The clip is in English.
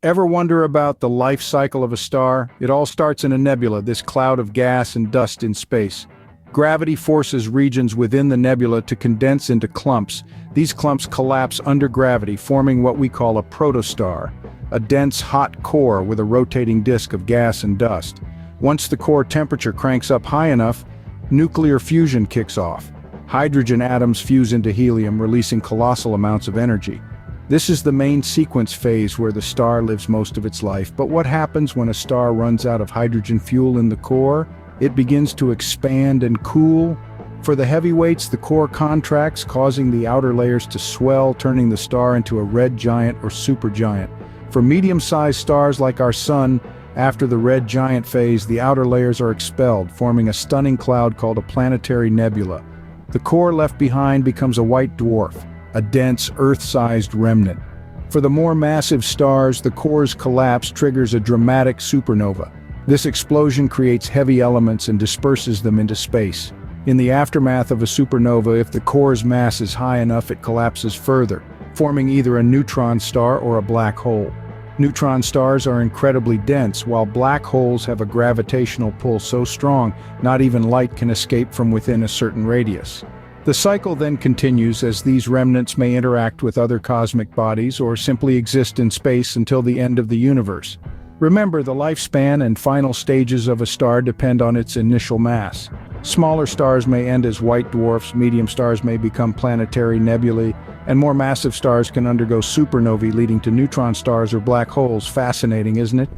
Ever wonder about the life cycle of a star? It all starts in a nebula, this cloud of gas and dust in space. Gravity forces regions within the nebula to condense into clumps. These clumps collapse under gravity, forming what we call a protostar, a dense, hot core with a rotating disk of gas and dust. Once the core temperature cranks up high enough, nuclear fusion kicks off. Hydrogen atoms fuse into helium, releasing colossal amounts of energy. This is the main sequence phase where the star lives most of its life. But what happens when a star runs out of hydrogen fuel in the core? It begins to expand and cool. For the heavyweights, the core contracts, causing the outer layers to swell, turning the star into a red giant or supergiant. For medium-sized stars like our Sun, after the red giant phase, the outer layers are expelled, forming a stunning cloud called a planetary nebula. The core left behind becomes a white dwarf, a dense, Earth-sized remnant. For the more massive stars, the core's collapse triggers a dramatic supernova. This explosion creates heavy elements and disperses them into space. In the aftermath of a supernova, if the core's mass is high enough, it collapses further, forming either a neutron star or a black hole. Neutron stars are incredibly dense, while black holes have a gravitational pull so strong, not even light can escape from within a certain radius. The cycle then continues as these remnants may interact with other cosmic bodies or simply exist in space until the end of the universe. Remember, the lifespan and final stages of a star depend on its initial mass. Smaller stars may end as white dwarfs, medium stars may become planetary nebulae, and more massive stars can undergo supernovae, leading to neutron stars or black holes. Fascinating, isn't it?